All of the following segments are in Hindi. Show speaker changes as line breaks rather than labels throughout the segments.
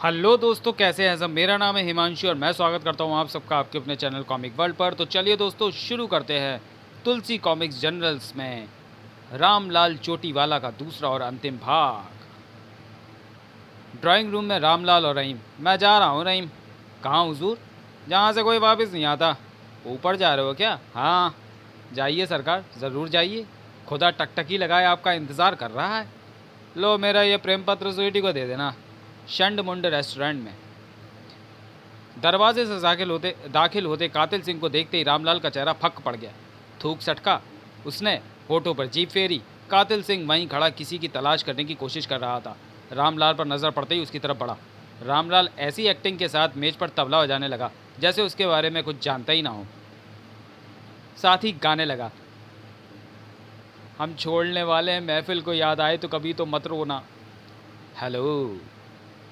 हेलो दोस्तों, कैसे हैं सब। मेरा नाम है हिमांशु और मैं स्वागत करता हूं आप सबका आपके अपने चैनल कॉमिक वर्ल्ड पर। तो चलिए दोस्तों, शुरू करते हैं तुलसी कॉमिक्स जनरल्स में रामलाल चोटीवाला का दूसरा और अंतिम भाग। ड्राइंग रूम में रामलाल और रहीम। मैं जा रहा हूं रहीम। कहाँ हुजूर? जहाँ से कोई वापस नहीं आता। ऊपर जा रहे हो क्या? हाँ जाइए सरकार, ज़रूर जाइए। खुदा टकटकी लगाए आपका इंतज़ार कर रहा है। लो, मेरा ये प्रेम पत्र स्वीटी को दे देना। शंड मुंड रेस्टोरेंट में। दरवाजे से दाखिल होते कातिल सिंह को देखते ही रामलाल का चेहरा फक पड़ गया। थूक सटका। उसने होठों पर जीभ फेरी। कातिल सिंह वहीं खड़ा किसी की तलाश करने की कोशिश कर रहा था। रामलाल पर नज़र पड़ते ही उसकी तरफ बढ़ा। रामलाल ऐसी एक्टिंग के साथ मेज पर तबला बजाने लगा जैसे उसके बारे में कुछ जानता ही ना हो। साथ ही गाने लगा, हम छोड़ने वाले हैं महफिल को, याद आए तो कभी तो मत रोना। हेलो,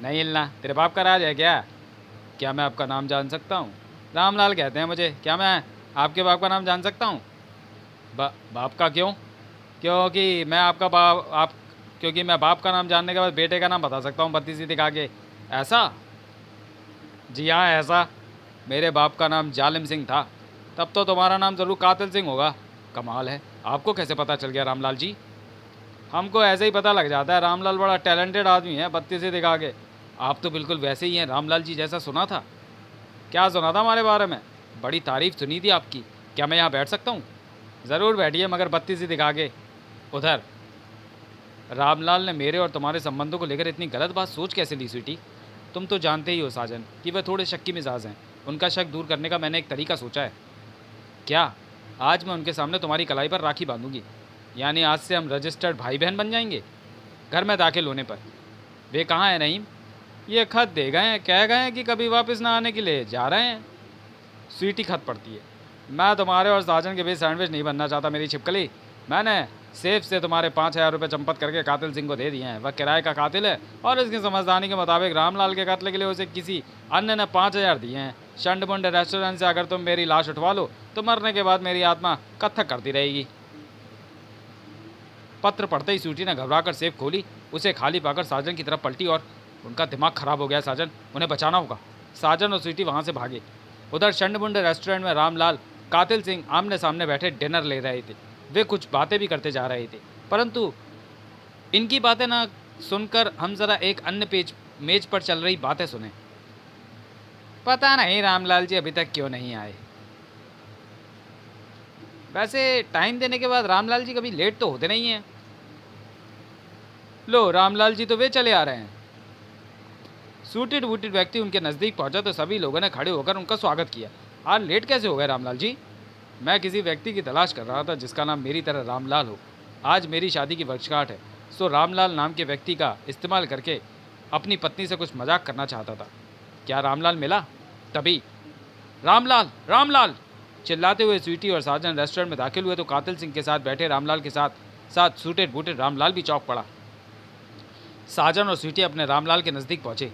नहीं हिलना। तेरे बाप का राज है क्या? क्या मैं आपका नाम जान सकता हूँ? रामलाल कहते हैं मुझे। क्या मैं आपके बाप का नाम जान सकता हूँ? बाप का क्यों? क्योंकि मैं आपका बाप आप क्योंकि मैं बाप का नाम जानने के बाद बेटे का नाम बता सकता हूँ बत्ती सी दिखा के। ऐसा? जी हाँ ऐसा। मेरे बाप का नाम जालिम सिंह था। तब तो तुम्हारा नाम ज़रूर कातिल सिंह होगा। कमाल है, आपको कैसे पता चल गया रामलाल जी? हमको ऐसे ही पता लग जाता है। रामलाल बड़ा टैलेंटेड आदमी है, बत्ती से दिखा के। आप तो बिल्कुल वैसे ही हैं रामलाल जी जैसा सुना था। क्या सुना था हमारे बारे में? बड़ी तारीफ सुनी थी आपकी। क्या मैं यहाँ बैठ सकता हूँ? ज़रूर बैठिए, मगर बत्ती से दिखा के। उधर रामलाल ने मेरे और तुम्हारे संबंधों को लेकर इतनी गलत बात सोच कैसे ली स्वीटी? तुम तो जानते ही हो साजन कि वह थोड़े शक्की मिजाज हैं। उनका शक दूर करने का मैंने एक तरीका सोचा है। क्या? आज मैं उनके सामने तुम्हारी कलाई पर राखी बांधूंगी। यानी आज से हम रजिस्टर्ड भाई बहन बन जाएंगे। घर में दाखिल होने पर, वे कहाँ हैं नईम? ये खत दे गए हैं, कह गए हैं कि कभी वापस ना आने के लिए जा रहे हैं। स्वीटी खत पड़ती है। मैं तुम्हारे और साजन के बीच सैंडविच नहीं बनना चाहता मेरी छिपकली। मैंने सेफ से तुम्हारे 5,000 रुपये चंपत करके कातिल सिंह को दे दिए हैं। वह किराए का कातिल है और इसकी समझदारी के मुताबिक रामलाल के कत्ल के लिए उसे किसी अन्य ने 5,000 दिए हैं। शंड मुंड रेस्टोरेंट से अगर तुम मेरी लाश उठवा लो तो मरने के बाद मेरी आत्मा कत्थक करती रहेगी। पत्र पढ़ते ही स्वीटी ने घबराकर सेफ खोली। उसे खाली पाकर साजन की तरफ पलटी और उनका दिमाग खराब हो गया साजन, उन्हें बचाना होगा। साजन और स्वीटी वहाँ से भागे। उधर शंडमुंड रेस्टोरेंट में रामलाल कातिल सिंह आमने सामने बैठे डिनर ले रहे थे। वे कुछ बातें भी करते जा रहे थे, परंतु इनकी बातें ना सुनकर हम ज़रा एक अन्य मेज पर चल रही बातें सुने। पता नहीं रामलाल जी अभी तक क्यों नहीं आए। वैसे टाइम देने के बाद रामलाल जी कभी लेट तो होते नहीं हैं। लो, रामलाल जी तो वे चले आ रहे हैं। सूटेड वूटेड व्यक्ति उनके नज़दीक पहुंचा तो सभी लोगों ने खड़े होकर उनका स्वागत किया। आज लेट कैसे हो गए रामलाल जी? मैं किसी व्यक्ति की तलाश कर रहा था जिसका नाम मेरी तरह रामलाल हो। आज मेरी शादी की वर्षगांठ है, सो रामलाल नाम के व्यक्ति का इस्तेमाल करके अपनी पत्नी से कुछ मजाक करना चाहता था। क्या रामलाल मिला? तभी रामलाल रामलाल चिल्लाते हुए स्वीटी और साजन रेस्टोरेंट में दाखिल हुए तो कातिल सिंह के साथ बैठे रामलाल के साथ साथ सूटेड बूटेड रामलाल भी चौंक पड़ा। साजन और स्वीटी अपने रामलाल के नज़दीक पहुंचे।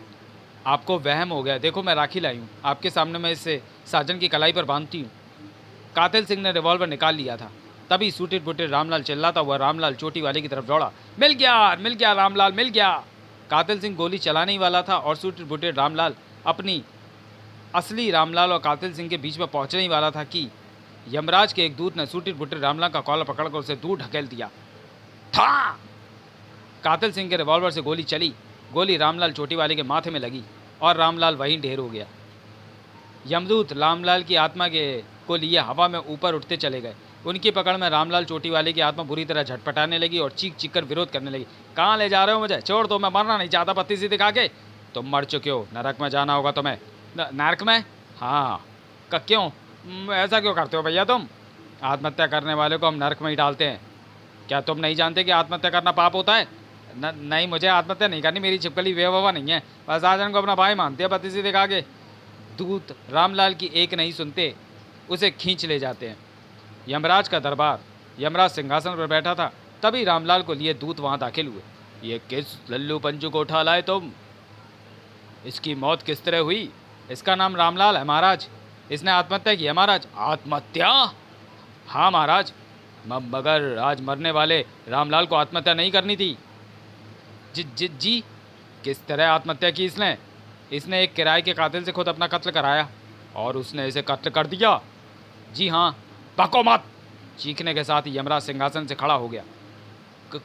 आपको वहम हो गया, देखो मैं राखी लाई हूँ। आपके सामने मैं इसे साजन की कलाई पर बांधती हूँ। कातिल सिंह ने रिवॉल्वर निकाल लिया था। तभी सूटेड बूटेड रामलाल चिल्लाता हुआ रामलाल चोटी वाले की तरफ दौड़ा। मिल गया रामलाल, मिल गया। कातिल सिंह गोली चलाने ही वाला था और सूटेड बूटेड रामलाल अपनी असली रामलाल और कातिल सिंह के बीच में पहुंचने ही वाला था कि यमराज के एक दूत ने सूटेड बूटेड रामलाल का कॉलर पकड़कर उसे दूर ढकेल दिया। था कातिल सिंह के रिवॉल्वर से गोली चली। गोली रामलाल चोटी वाले के माथे में लगी और रामलाल वहीं ढेर हो गया। यमदूत रामलाल की आत्मा को लिए हवा में ऊपर उठते चले गए। उनकी पकड़ में रामलाल चोटी वाले की आत्मा बुरी तरह झटपटाने लगी और चीख चीख कर विरोध करने लगी। कहाँ ले जा रहे हो मुझे? छोड़ दो, मैं मरना नहीं चाहता पत्ती सी दिखा के। तुम मर चुके हो, नरक में जाना होगा तुम्हें। नरक में? हाँ। क्यों? ऐसा क्यों करते हो भैया तुम? आत्महत्या करने वाले को हम नरक में ही डालते हैं। क्या तुम नहीं जानते कि आत्महत्या करना पाप होता है? नहीं, मुझे आत्महत्या नहीं करनी। मेरी छिपकली बेवफा नहीं है। बस आजन को अपना भाई मानती है पत्ती सी दिखा के। दूत रामलाल की एक नहीं सुनते, उसे खींच ले जाते हैं। यमराज का दरबार। यमराज सिंहासन पर बैठा था। तभी रामलाल को लिए दूत वहां दाखिल हुए। ये किस लल्लू पंजू को उठा लाए तुम? इसकी मौत किस तरह हुई? इसका नाम रामलाल है महाराज। इसने आत्महत्या की है महाराज। आत्महत्या? हाँ महाराज, मगर आज मरने वाले रामलाल को आत्महत्या नहीं करनी थी। जी जी जी। किस तरह आत्महत्या की इसने? इसने एक किराए के कातिल से खुद अपना कत्ल कराया और उसने इसे कत्ल कर दिया। जी हाँ, बको मत। चीखने के साथ ही यमराज सिंहासन से खड़ा हो गया।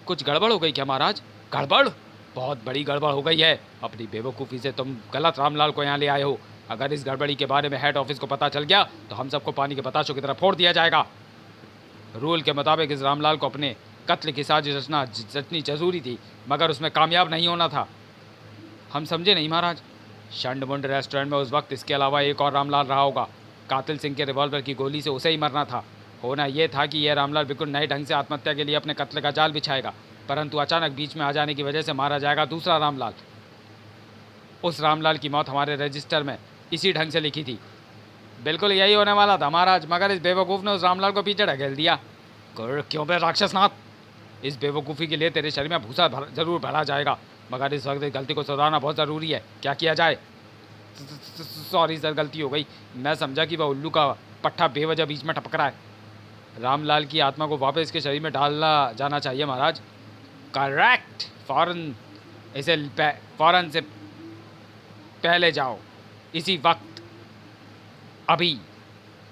कुछ गड़बड़ हो गई क्या महाराज? गड़बड़? बहुत बड़ी गड़बड़ हो गई है। अपनी बेवकूफ़ी से तुम गलत रामलाल को यहाँ ले आए हो। अगर इस गड़बड़ी के बारे में हेड ऑफिस को पता चल गया तो हम सबको पानी के बताशों की तरह फोड़ दिया जाएगा। रूल के मुताबिक इस रामलाल को अपने कत्ल की साजिश रचनी जरूरी थी, मगर उसमें कामयाब नहीं होना था। हम समझे नहीं महाराज। शंडमुंड रेस्टोरेंट में उस वक्त इसके अलावा एक और रामलाल रहा होगा। कातिल सिंह के रिवॉल्वर की गोली से उसे ही मरना था। होना यह था कि यह रामलाल बिल्कुल नए ढंग से आत्महत्या के लिए अपने कत्ल का जाल बिछाएगा, परंतु अचानक बीच में आ जाने की वजह से मारा जाएगा दूसरा रामलाल। उस रामलाल की मौत हमारे रजिस्टर में इसी ढंग से लिखी थी। बिल्कुल यही होने वाला था महाराज, मगर इस बेवकूफ़ ने उस रामलाल को पीछे ढकेल दिया। क्यों बे राक्षसनाथ, इस बेवकूफ़ी के लिए तेरे शरीर में भूसा जरूर भरा जाएगा, मगर इस वक्त गलती को सुधारना बहुत ज़रूरी है। क्या किया जाए? सॉरी सर, गलती हो गई। मैं समझा कि वह उल्लू का पट्टा बेवजह बीच में टपक रहा है। रामलाल की आत्मा को वापस इसके शरीर में डालना जाना चाहिए महाराज। करेक्ट। फ़ौरन से पहले जाओ, इसी वक्त। अभी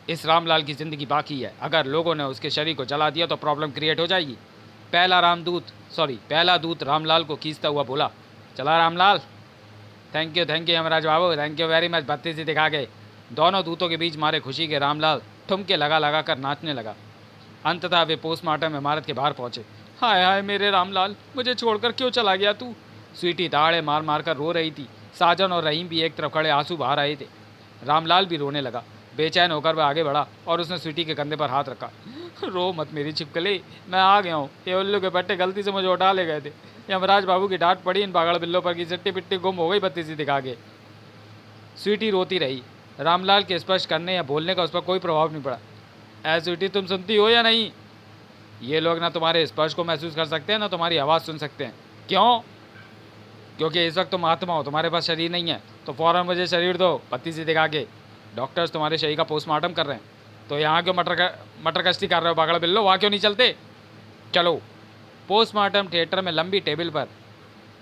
इस रामलाल की ज़िंदगी बाकी है। अगर लोगों ने उसके शरीर को जला दिया तो प्रॉब्लम क्रिएट हो जाएगी। पहला दूत रामलाल को खींचता हुआ बोला। चला Ramlal. Thank you Yamraj Babu, thank you very much. बत्ती सी दिखा के दोनों दूतों के बीच मारे खुशी के रामलाल ठुमके लगा कर नाचने लगा। अंततः वे पोस्टमार्टम इमारत के बाहर पहुंचे। हाय हाय मेरे रामलाल, मुझे छोड़कर क्यों चला गया तू? स्वीटी दाढ़े मार मार कर रो रही थी। साजन और रहीम भी एक तरफ खड़े आंसू बहा रहे थे। रामलाल भी रोने लगा। बेचैन होकर वह आगे बढ़ा और उसने स्वीटी के कंधे पर हाथ रखा। रो मत मेरी छिपकली, मैं आ गया हूँ। ये उल्लू के पट्टे गलती से मुझे उठा ले गए थे। यमराज बाबू की डांट पड़ी इन पागल बिल्लों पर की सिट्टी पिट्टी गुम हो गई बत्ती सी दिखा के। स्वीटी रोती रही। रामलाल के स्पर्श करने या बोलने का उस पर कोई प्रभाव नहीं पड़ा। स्वीटी, तुम सुनती हो या नहीं? ये लोग ना तुम्हारे स्पर्श को महसूस कर सकते हैं ना तुम्हारी आवाज़ सुन सकते हैं। क्यों? क्योंकि इस वक्त तुम आत्मा हो, तुम्हारे पास शरीर नहीं है। तो फ़ौरन मुझे शरीर दो बत्ती सी दिखा के। डॉक्टर्स तुम्हारे शरीर का पोस्टमार्टम कर रहे हैं, तो यहाँ क्यों मटर कश्ती कर रहे हो पागल बिल्लो? वहाँ क्यों नहीं चलते? चलो। पोस्टमार्टम थिएटर में लंबी टेबल पर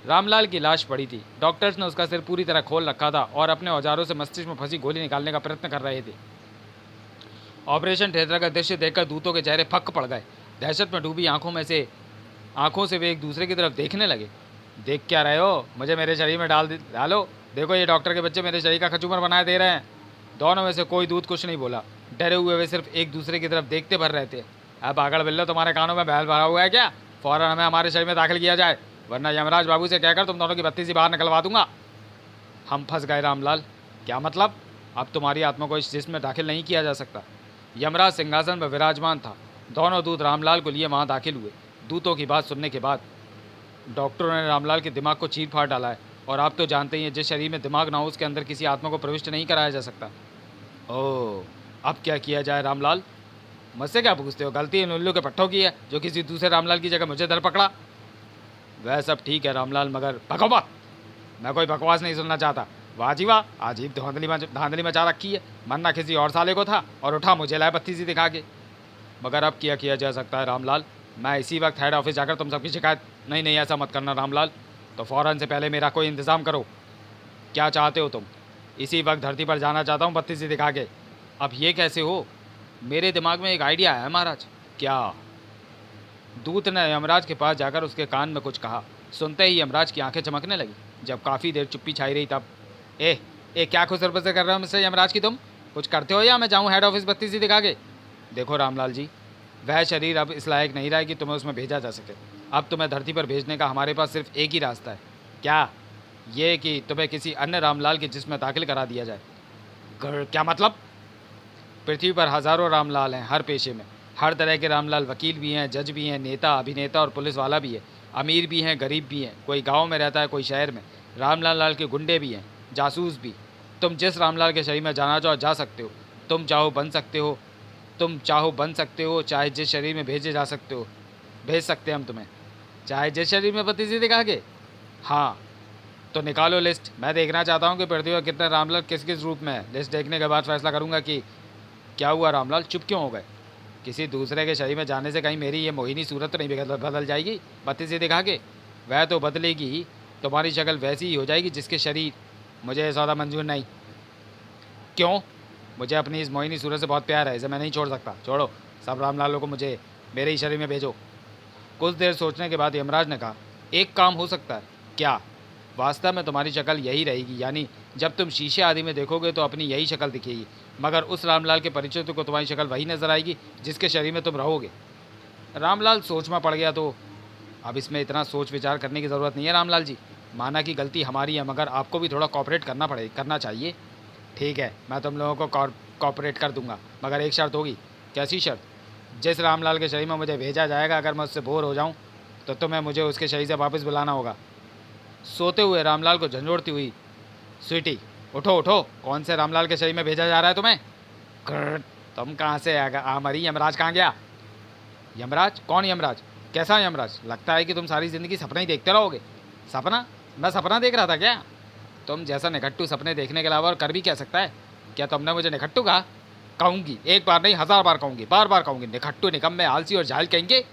रामलाल की लाश पड़ी थी। डॉक्टर्स ने उसका सिर पूरी तरह खोल रखा था और अपने औजारों से मस्तिष्क में फंसी गोली निकालने का प्रयत्न कर रहे थे। ऑपरेशन थिएटर का दृश्य देखकर दूतों के चेहरे फक पड़ गए। दहशत में डूबी आंखों से वे एक दूसरे की तरफ देखने लगे। देख क्या रहे हो? मुझे मेरे शरीर में डालो। देखो ये डॉक्टर के बच्चे मेरे शरीर का कचूमर बनाए दे रहे हैं। दोनों में से कोई दूत कुछ नहीं बोला। डरे हुए वे सिर्फ एक दूसरे की तरफ देखते भर रहे थे। अब आगड़ बिल्लो, तुम्हारे कानों में बैल भरा हुआ है क्या? फ़ौरन हमें हमारे शरीर में दाखिल किया जाए, वरना यमराज बाबू से कहकर तुम दोनों की बत्ती सी बाहर निकलवा दूंगा। हम फंस गए रामलाल। क्या मतलब? अब तुम्हारी आत्मा को इस जिस्म में दाखिल नहीं किया जा सकता। यमराज सिंहासन पर विराजमान था। दोनों दूत रामलाल को लिए वहाँ दाखिल हुए। दूतों की बात सुनने के बाद डॉक्टरों ने रामलाल के दिमाग को चीर फाड़ डाला है, और आप तो जानते ही हैं जिस शरीर में दिमाग ना हो उसके अंदर किसी आत्मा को प्रविष्ट नहीं कराया जा सकता। ओह, अब क्या किया जाए रामलाल? मुझसे क्या पूछते हो? गलती इन उल्लू के पट्टों की है जो किसी दूसरे रामलाल की जगह मुझे दर पकड़ा। वह सब ठीक है रामलाल, मगर बकवास, मैं कोई बकवास नहीं सुनना चाहता। वाह जी वाह, अजीब धांधली मचा रखी है। मरना किसी और साले को था और उठा मुझे लाए बत्ती सी दिखा के। मगर अब क्या किया जा सकता है रामलाल? मैं इसी वक्त हेड ऑफिस जाकर तुम सबकी शिकायत। नहीं, ऐसा मत करना रामलाल। तो फ़ौरन से पहले मेरा कोई इंतज़ाम करो। क्या चाहते हो तुम? इसी वक्त धरती पर जाना चाहता हूँ बत्ती सी दिखा के। अब ये कैसे हो? मेरे दिमाग में एक आइडिया है महाराज। क्या? दूत ने यमराज के पास जाकर उसके कान में कुछ कहा। सुनते ही यमराज की आंखें चमकने लगी। जब काफ़ी देर चुप्पी छाई रही तब क्या खुसर फसर कर रहे हो मिस्टर यमराज की? तुम कुछ करते हो या मैं जाऊँ हेड ऑफिस बत्ती सी दिखा के? देखो रामलाल जी, वह शरीर अब इस लायक नहीं रहा है कि तुम्हें उसमें भेजा जा सके। अब तुम्हें धरती पर भेजने का हमारे पास सिर्फ एक ही रास्ता है। क्या? ये कि तुम्हें किसी अन्य रामलाल के जिस्म में दाखिल करा दिया जाए। क्या मतलब? पृथ्वी पर हज़ारों रामलाल हैं, हर पेशे में। हर तरह के रामलाल। वकील भी हैं, जज भी हैं, नेता, अभिनेता और पुलिस वाला भी है। अमीर भी हैं, गरीब भी हैं। कोई गांव में रहता है, कोई शहर में। रामलाल के गुंडे भी हैं, जासूस भी। तुम जिस रामलाल के शरीर में जाना चाहो जा सकते हो। तुम चाहो बन सकते हो, चाहे जिस शरीर में भेज सकते हैं हम तुम्हें, चाहे जिस शरीर में बत्ती सी दिखा के। हाँ, तो निकालो लिस्ट। मैं देखना चाहता हूँ कि पृथ्वी पर कितने रामलाल किस किस रूप में है। लिस्ट देखने के बाद फैसला करूँगा कि क्या हुआ। रामलाल चुप क्यों हो गए? किसी दूसरे के शरीर में जाने से कहीं मेरी ये मोहिनी सूरत तो नहीं बदल जाएगी बत्ती सी दिखा के? वह तो बदलेगी ही। तुम्हारी शक्ल वैसी ही हो जाएगी जिसके शरीर मुझे ये सौदा मंजूर नहीं। क्यों? मुझे अपनी इस मोहिनी सूरत से बहुत प्यार है, इसे मैं नहीं छोड़ सकता। छोड़ो सब रामलालों को मुझे मेरे ही शरीर में भेजो। कुछ देर सोचने के बाद यमराज ने कहा, एक काम हो सकता है। क्या? वास्तव में तुम्हारी शक्ल यही रहेगी, यानी जब तुम शीशे आदि में देखोगे तो अपनी यही शक्ल दिखेगी, मगर उस रामलाल के परिचित को तुम्हारी शक्ल वही नजर आएगी जिसके शरीर में तुम रहोगे। रामलाल सोच में पड़ गया। तो अब इसमें इतना सोच विचार करने की ज़रूरत नहीं है रामलाल जी। माना कि गलती हमारी है, मगर आपको भी थोड़ा कॉपरेट करना चाहिए। ठीक है, मैं तुम लोगों को कॉपरेट कर दूंगा, मगर एक शर्त होगी। कैसी शर्त? जिस रामलाल के शरीर में मुझे भेजा जाएगा, अगर मैं उससे बोर हो जाऊं तो तुम्हें मुझे उसके शरीर से वापस बुलाना होगा। सोते हुए रामलाल को झंझोड़ती हुई, स्वीटी उठो उठो, कौन से रामलाल के शरीर में भेजा जा रहा है तुम्हें? तुम कहाँ से आ मरी? यमराज कहाँ गया? यमराज? कौन यमराज? कैसा यमराज? लगता है कि तुम सारी ज़िंदगी सपने ही देखते रहोगे। सपना? मैं सपना देख रहा था क्या? तुम जैसा निखट्टू सपने देखने के अलावा और कर भी क्या सकता है? क्या तुमने मुझे निखट्टू कहा? कहूँगी, एक बार नहीं 1000 बार कहूँगी, बार बार कहूँगी। निखट्टू, निकम्मे, आलसी और जाहिल कहेंगे।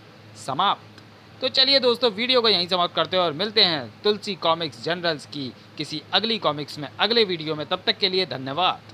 समाप्त। तो चलिए दोस्तों, वीडियो को यहीं समाप्त करते हैं और मिलते हैं तुलसी कॉमिक्स जनरल्स की किसी अगली कॉमिक्स में अगले वीडियो में। तब तक के लिए धन्यवाद।